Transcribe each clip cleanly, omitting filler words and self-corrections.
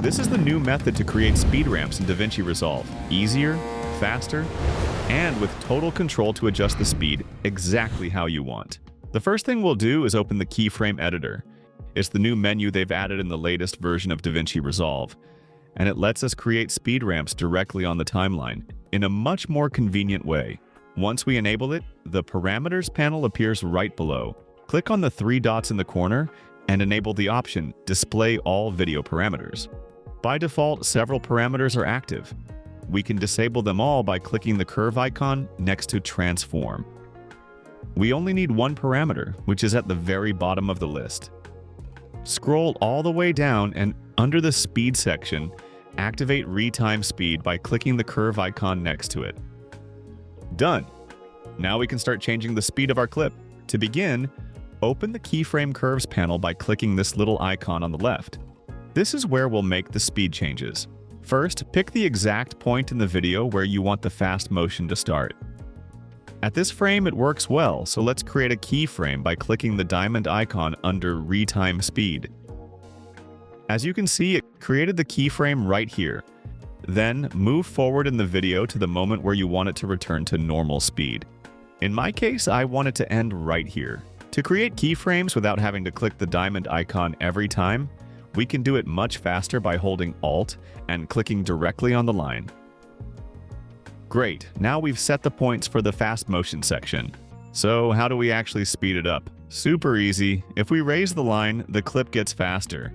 This is the new method to create speed ramps in DaVinci Resolve. Easier, faster, and with total control to adjust the speed exactly how you want. The first thing we'll do is open the keyframe editor. It's the new menu they've added in the latest version of DaVinci Resolve, and it lets us create speed ramps directly on the timeline in a much more convenient way. Once we enable it, the parameters panel appears right below. Click on the three dots in the corner and enable the option Display All Video Parameters. By default, several parameters are active. We can disable them all by clicking the curve icon next to Transform. We only need one parameter, which is at the very bottom of the list. Scroll all the way down and under the Speed section, activate Retime Speed by clicking the curve icon next to it. Done! Now we can start changing the speed of our clip. To begin, open the Keyframe Curves panel by clicking this little icon on the left. This is where we'll make the speed changes. First, pick the exact point in the video where you want the fast motion to start. At this frame, it works well, so let's create a keyframe by clicking the diamond icon under Retime Speed. As you can see, it created the keyframe right here. Then, move forward in the video to the moment where you want it to return to normal speed. In my case, I want it to end right here. To create keyframes without having to click the diamond icon every time, we can do it much faster by holding Alt and clicking directly on the line. Great, now we've set the points for the fast motion section. So how do we actually speed it up? Super easy. If we raise the line, the clip gets faster.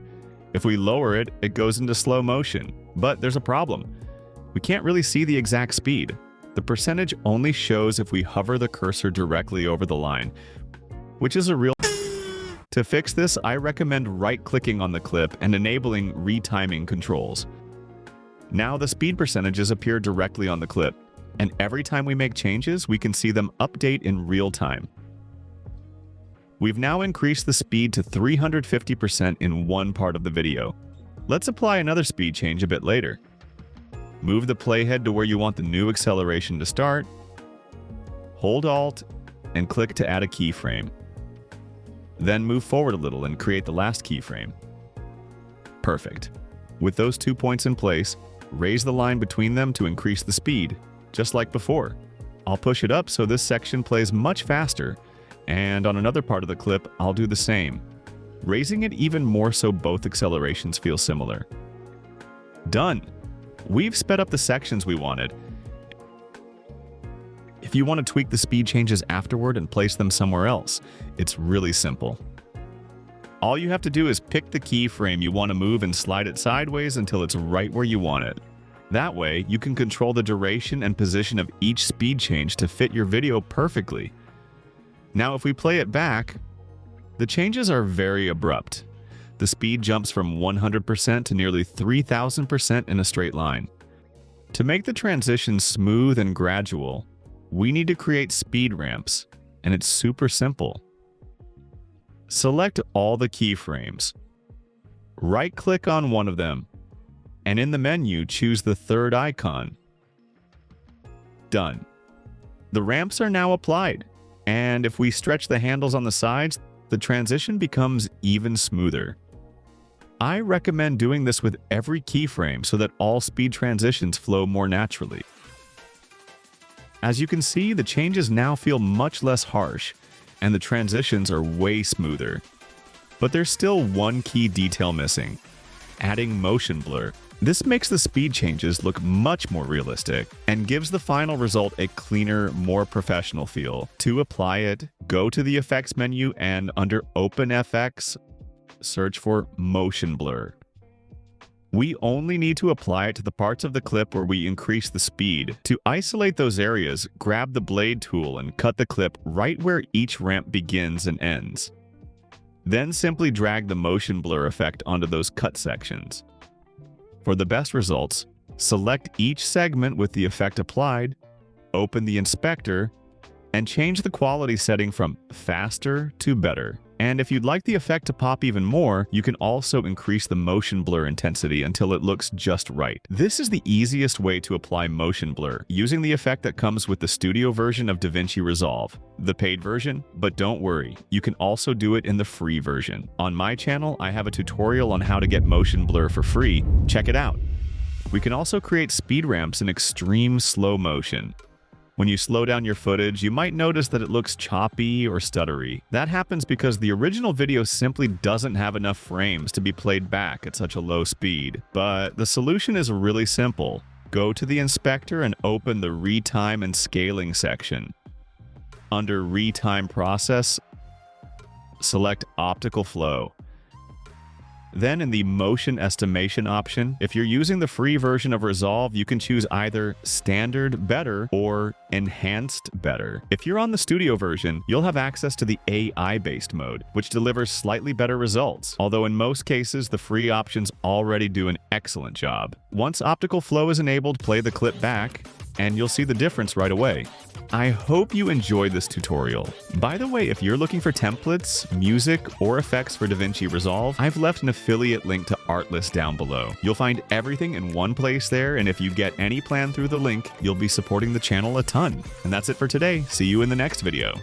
If we lower it, it goes into slow motion. But there's a problem. We can't really see the exact speed. The percentage only shows if we hover the cursor directly over the line, which is a real... To fix this, I recommend right-clicking on the clip and enabling retiming controls. Now the speed percentages appear directly on the clip, and every time we make changes, we can see them update in real time. We've now increased the speed to 350% in one part of the video. Let's apply another speed change a bit later. Move the playhead to where you want the new acceleration to start, hold Alt, and click to add a keyframe. Then move forward a little and create the last keyframe. Perfect. With those 2 points in place, raise the line between them to increase the speed, just like before. I'll push it up so this section plays much faster, and on another part of the clip, I'll do the same, raising it even more so both accelerations feel similar. Done! We've sped up the sections we wanted. If you want to tweak the speed changes afterward and place them somewhere else, it's really simple. All you have to do is pick the keyframe you want to move and slide it sideways until it's right where you want it. That way, you can control the duration and position of each speed change to fit your video perfectly. Now, if we play it back, the changes are very abrupt. The speed jumps from 100% to nearly 3,000% in a straight line. To make the transition smooth and gradual, we need to create speed ramps, and it's super simple. Select all the keyframes. Right-click on one of them, and in the menu, choose the third icon. Done. The ramps are now applied, and if we stretch the handles on the sides, the transition becomes even smoother. I recommend doing this with every keyframe so that all speed transitions flow more naturally. As you can see, the changes now feel much less harsh, and the transitions are way smoother. But there's still one key detail missing: adding motion blur. This makes the speed changes look much more realistic and gives the final result a cleaner, more professional feel. To apply it, go to the Effects menu and under Open FX, search for Motion Blur. We only need to apply it to the parts of the clip where we increase the speed. To isolate those areas, grab the blade tool and cut the clip right where each ramp begins and ends. Then simply drag the motion blur effect onto those cut sections. For the best results, select each segment with the effect applied, open the inspector, and change the quality setting from faster to better. And if you'd like the effect to pop even more, you can also increase the motion blur intensity until it looks just right. This is the easiest way to apply motion blur, using the effect that comes with the studio version of DaVinci Resolve, the paid version. But don't worry, you can also do it in the free version. On my channel, I have a tutorial on how to get motion blur for free. Check it out. We can also create speed ramps in extreme slow motion. When you slow down your footage, you might notice that it looks choppy or stuttery. That happens because the original video simply doesn't have enough frames to be played back at such a low speed. But the solution is really simple. Go to the inspector and open the Retime and Scaling section. Under Retime Process, select Optical Flow. Then in the Motion Estimation option, if you're using the free version of Resolve, you can choose either Standard Better or Enhanced Better. If you're on the studio version, you'll have access to the AI-based mode, which delivers slightly better results, although in most cases, the free options already do an excellent job. Once optical flow is enabled, play the clip back, and you'll see the difference right away. I hope you enjoyed this tutorial. By the way, if you're looking for templates, music, or effects for DaVinci Resolve, I've left an affiliate link to Artlist down below. You'll find everything in one place there, and if you get any plan through the link, you'll be supporting the channel a ton. And that's it for today. See you in the next video.